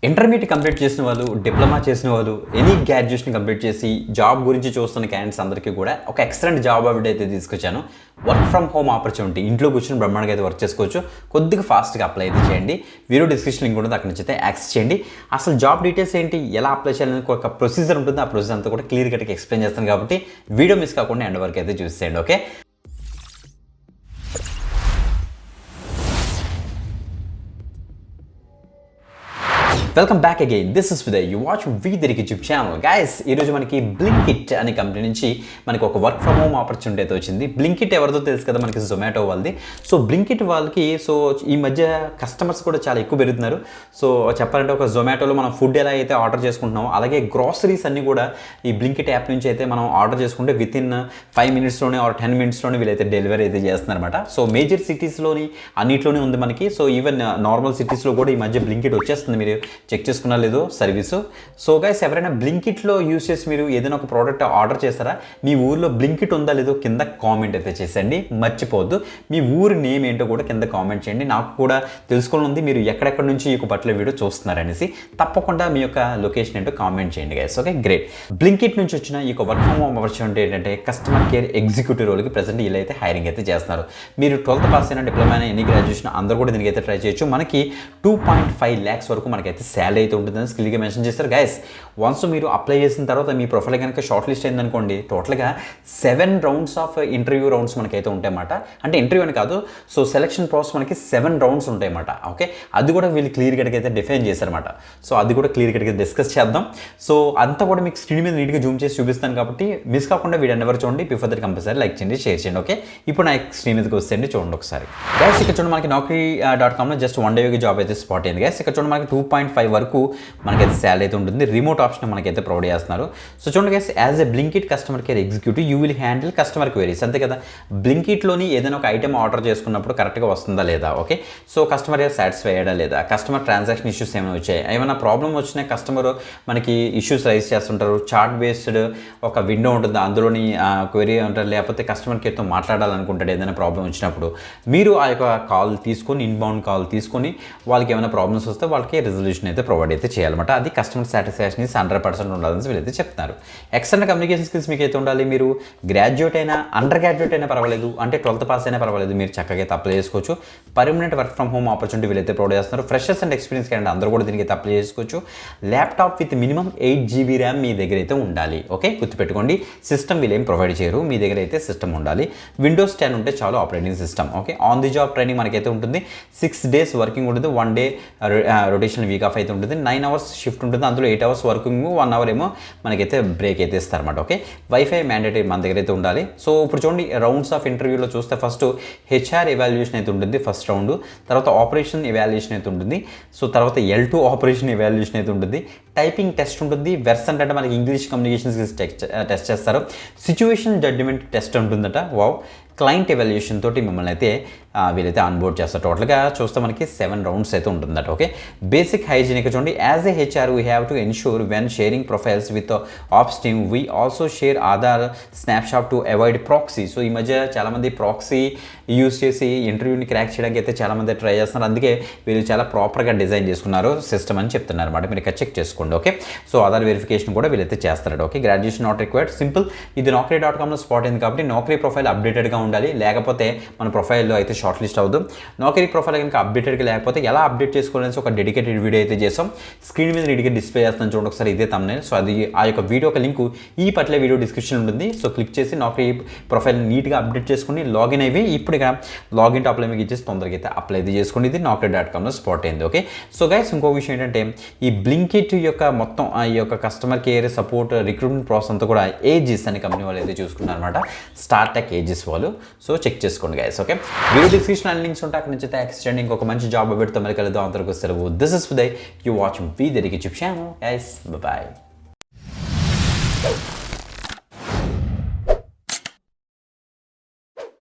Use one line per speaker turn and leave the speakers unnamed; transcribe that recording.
Intermediate complete చేసిన వాళ్ళు, diploma చేసిన వాళ్ళు, ఎనీ గ్రాడ్యుయేషన్ కంప్లీట్ చేసి జాబ్ గురించి చూస్తున్న క్యాండిడేట్స్ అందరికీ కూడా ఒక ఎక్సలెంట్ జాబ్ అప్డేట్ అయితే తీసుకొచ్చాను. Work from home opportunity. ఇంట్లో కూర్చొని బ్రహ్మాండంగా అయితే వర్క్ చేసుకోవచ్చు. కొద్దిగా ఫాస్ట్గా అప్లై అయితే చేయండి. వీడియో డిస్క్రిప్షన్ లింక్ ఉంటుంది, అక్కడ నుంచి అయితే యాక్సెస్ చేయండి. అసలు జాబ్ డీటెయిల్స్ ఏంటి, ఎలా అప్లై చేయాలని ఒక ప్రొసీజర్ ఉంటుంది. ఆ ప్రొసీజర్ అంతా కూడా క్లియర్ కట్గా ఎక్స్ప్లెయిన్ చేస్తాను కాబట్టి వీడియో మిస్ కాకుండా ఎండ్ వరకు అయితే చూసేయండి. Okay, welcome back again. This is Vidya. You watch వీదరికి యూట్యూబ్ ఛానల్. గైస్, ఈరోజు మనకి బ్లింకిట్ అనే కంపెనీ నుంచి మనకి ఒక వర్క్ ఫ్రమ్ హోమ్ ఆపర్చునిటీ అయితే వచ్చింది. బ్లింకిట్ ఎవరిదో తెలుసు కదా, మనకి జొమాటో వాళ్ళది. సో బ్లింకిట్ వాళ్ళకి ఈ మధ్య కస్టమర్స్ కూడా చాలా ఎక్కువ పెరుగుతున్నారు. సో చెప్పాలంటే ఒక జొమాటోలో మనం ఫుడ్ ఎలా అయితే ఆర్డర్ చేసుకుంటున్నామో, అలాగే గ్రాసరీస్ అన్నీ కూడా ఈ బ్లింకిట్ యాప్ నుంచి అయితే మనం ఆర్డర్ చేసుకుంటే విత్ ఇన్ 5 minutesలోనే ఆర్ 10 minutesలోనే వీళ్ళైతే డెలివరీ అయితే చేస్తున్నారన్నమాట. సో మేజర్ సిటీస్లోని అన్నిట్లోనే ఉంది మనకి. సో ఈవెన్ నార్మల్ సిటీస్లో కూడా ఈ మధ్య బ్లింకిట్ వచ్చేస్తుంది. మీరు చెక్ చేసుకున్నా లేదో సర్వీసు. సో గైస్, ఎవరైనా బ్లింకిట్లో యూస్ చేసి మీరు ఏదైనా ఒక ప్రోడక్ట్ ఆర్డర్ చేస్తారా, మీ ఊర్లో బ్లింకిట్ ఉందా లేదో కింద కామెంట్ అయితే చేసేయండి. మర్చిపోవద్దు, మీ ఊరి నేమ్ ఏంటో కూడా కింద కామెంట్ చేయండి. నాకు కూడా తెలుసుకోవాలని ఉంది మీరు ఎక్కడెక్కడి నుంచి ఈ బట్టల వీడియో చూస్తున్నారనేసి. తప్పకుండా మీ యొక్క లొకేషన్ ఏంటో కామెంట్ చేయండి గైస్. Okay, great. బ్లింకిట్ నుంచి వచ్చిన ఈ వర్క్ ఫ్రమ్ హోమ్ ఆపర్చునిటీ ఏంటంటే కస్టమర్ కేర్ ఎగ్జిక్యూటివ్ రోల్కి ప్రెసెంట్ వీళ్ళు అయితే హైరింగ్ అయితే చేస్తున్నారు. మీరు 12th పాస్ అయినా, డిప్లొమా అయినా, ఎనీ గ్రాడ్యుయేషన్ అందరూ కూడా దీనికి అయితే ట్రై చేయొచ్చు. మనకి 2.5 lakhs వరకు మనకైతే శాలరీ అయితే ఉంటుందని క్లియర్గా మెన్షన్ చేస్తారు. గైస్, వన్స్ మీరు అప్లై చేసిన తర్వాత మీ ప్రొఫైల్ కనుక షార్ట్ లిస్ట్ అయిందనుకోండి, టోటల్గా 7 rounds ఆఫ్ ఇంటర్వ్యూ రౌండ్స్ మనకైతే ఉంటాయన్నమాట. అంటే ఇంటర్వ్యూ అని కాదు, సో సెలక్షన్ ప్రాసెస్ మనకి 7 rounds ఉంటాయన్నమాట. ఓకే, అది కూడా వీళ్ళు క్లియర్ కట్గా అయితే డిఫైన్ చేశారన్నమాట. సో అది కూడా క్లియర్ కట్గా డిస్కస్ చేద్దాం. సో అంతా కూడా మీకు స్క్రీన్ మీద నీట్గా జూమ్ చేసి చూపిస్తాను కాబట్టి మిస్ కాకుండా వీడియో ఎవరు చూడండి. బిఫోర్ దట్ కంపల్సరీ లైక్ చేయండి, షేర్ చేయండి. ఓకే, ఇప్పుడు నా స్క్రీన్ మీదకి వస్తేండి, చూడండి ఒకసారి. గైస్, ఇక్కడ చూడండి మనకి naukri.comలో జస్ట్ 1 day జాబ్ అయితే స్పాట్ అయింది. గైస్, ఇక్కడ చూడండి మనకి 2.5 వరకు మనకైతే శాలరీ అయితే ఉంటుంది. రిమోట్ ఆప్షన్ మనకైతే ప్రొవైడ్ చేస్తున్నారు. సో చూడండి guys, as a Blinkit customer care executive you will handle customer queries. అంతే కదా, బ్లింకిట్లోని ఏదైనా ఒక ఐటమ్ ఆర్డర్ చేసుకున్నప్పుడు కరెక్ట్గా వస్తుందా లేదా, ఓకే, సో కస్టమర్ సాటిస్ఫై అయ్యాడా లేదా, కస్టమర్ ట్రాన్సాక్షన్ ఇష్యూస్ ఏమైనా వచ్చాయి, ఏమైనా ప్రాబ్లమ్ వచ్చినా కస్టమర్ మనకి ఇష్యూస్ రైజ్ చేస్తుంటారు. చార్ట్ బేస్డ్ ఒక విండో ఉంటుంది, అందులోని క్వైరీ ఉంటారు. లేకపోతే కస్టమర్ కేర్తో మాట్లాడాలనుకుంటాడు ఏదైనా ప్రాబ్లం వచ్చినప్పుడు. మీరు ఆ యొక్క కాల్ తీసుకొని, ఇన్బౌండ్ కాల్ తీసుకొని వాళ్ళకి ఏమైనా ప్రాబ్లమ్స్ వస్తే వాళ్ళకి రెజల్యూషన్ అయితే ప్రొవైడ్ అయితే చేయాలన్నమాట. అది కస్టమర్ సాటిస్ఫాక్షన్ 100% ఉండాలని వీళ్ళైతే చెప్తున్నారు. ఎక్స్టర్నల్ కమ్యూనికేషన్ స్కిల్స్ మీకు అయితే ఉండాలి. మీరు గ్రాడ్యుయేట్ అయినా, అండర్ గ్రాడ్యుయేట్ అయినా పర్వాలేదు, అంటే 12th పాస్ అయినా పర్వాలేదు, మీరు చక్కగా అయితే అప్లై చేసుకోవచ్చు. Permanent work from home opportunity వీళ్ళైతే ప్రొవైడ్ చేస్తున్నారు. ఫ్రెషర్స్ అండ్ ఎక్స్పీరియన్స్ క్యాండిడేట్ అందరూ కూడా దీనికి అయితే అప్లై చేసుకోవచ్చు. Laptop with minimum 8 GB RAM మీ దగ్గర అయితే ఉండాలి. ఓకే, గుర్తుపెట్టుకోండి, సిస్టమ్ వీళ్ళు ఏం ప్రొవైడ్ చేయరు, మీ దగ్గర అయితే సిస్టమ్ ఉండాలి. Windows 10 ఉంటే చాలు operating system. Okay, on the job training మనకైతే ఉంటుంది. 6 days వర్కింగ్ ఉంటుంది, 1 day రొటేషన్ వీక్ ఆఫ్ అయితే ఉంటుంది. 9 hours షిఫ్ట్ ఉంటుంది, అందులో 8 hours వర్కింగ్, 1 hour ఏమో మనకైతే బ్రేక్ అయితే ఇస్తారన్నమాట. ఓకే, వైఫై మ్యాండేటరీ మన దగ్గర అయితే ఉండాలి. సో ఇప్పుడు చూడండి, రౌండ్స్ ఆఫ్ ఇంటర్వ్యూలో చూస్తే ఫస్ట్ హెచ్ఆర్ ఎవాల్యుయేషన్ అయితే ఉంటుంది ఫస్ట్ రౌండ్, తర్వాత ఆపరేషన్ ఎవాల్యుయేషన్ అయితే ఉంటుంది. సో తర్వాత L2 ఆపరేషన్ ఎవాల్యుయేషన్ అయితే ఉంటుంది. టైపింగ్ టెస్ట్ ఉంటుంది. వెర్సెంట్ అంటే మనకి ఇంగ్లీష్ కమ్యూనికేషన్ స్కిల్స్ టెస్ట్ చేస్తారు. సిచ్యువేషన్ జడ్జిమెంట్ టెస్ట్ ఉంటుందట. వావ్. క్లయింట్ ఎవాల్యుయేషన్ తోటి మిమ్మల్ని అయితే వీళ్ళైతే ఆన్బోర్డ్ చేస్తారు. టోటల్గా చూస్తే మనకి 7 rounds అయితే ఉంటుందట. ఓకే, బేసిక్ హైజీన్ ఇక్కడ చూడండి. As a HR we have to ensure when sharing profiles with ops team we also share Aadhaar snapshot to avoid proxy. So ఈ మధ్య చాలామంది ప్రాక్సీ యూస్ చేసి ఇంటర్వ్యూని క్రాక్ చేయడానికి అయితే చాలామంది ట్రై చేస్తున్నారు. అందుకే వీళ్ళు చాలా ప్రాపర్గా డిజైన్ చేసుకున్నారు సిస్టమ్ అని చెప్తున్నారు అనమాట. మీరు ఇక్కడ చెక్ చేసుకోండి. ఓకే, సో ఆధార్ వెరిఫికేషన్ కూడా వీళ్ళైతే చేస్తారట. Okay, graduation not required. Simple. ఇది naukri.comలో స్పాట్ అయింది కాబట్టి నౌకరీ ప్రొఫైల్ అప్డేటెడ్గా ఉండాలి, లేకపోతే మన ప్రొఫైల్లో అయితే షార్ట్ లిస్ట్ అవుతుంది. నౌకరీ ప్రొఫైల్ కనుక అప్డేటెడ్గా లేకపోతే ఎలా అప్డేట్ చేసుకోవాలని ఒక డెడికేటెడ్ వీడియో అయితే చేసాం. స్క్రీన్ మీద నీట్గా డిస్ప్లే చేస్తాను చూడండి ఒకసారి, ఇదే thumbnail. సో అది ఆ యొక్క వీడియో ఒక లింక్ ఈ పట్ల వీడియో డిస్క్రిప్షన్ ఉంటుంది. సో క్లిక్ చేసి నౌకరీ ప్రొఫైల్ నీట్గా అప్డేట్ చేసుకుని లాగిన్ అయ్యి ఇప్పుడు ఇక లాగిన్ టాప్లో మీకు ఇచ్చేసి తొందరగా అయితే అప్లై అయితే చేసుకోండి. ఇది naukri.comలో స్పాట్ అయింది. ఓకే, సో గైస్, ఇంకో విషయం ఏంటంటే ఈ బ్లింకిట్ యొక్క మొత్తం ఈ యొక్క customer care support recruitment process అంతా కూడా ఏజిస్ అనే కంపెనీ వాళ్ళు అయితే చూసుకున్నారు అనమాట. స్టార్టెక్ ఏజిస్ వాళ్ళు. సో చెక్ చేసుకోండి guys. Okay, video description links ఉంటాయి, అక్కడ నుంచి అయితే యాక్సెస్ చేయండి. ఇంకొక మంచి జాబ్ పెడితే మళ్ళీ కలుద్దాం. అంతవరకు సెలవు. This is Vidya. You watching వీదరికి యూట్యూబ్ ఛానల్. Guys, by.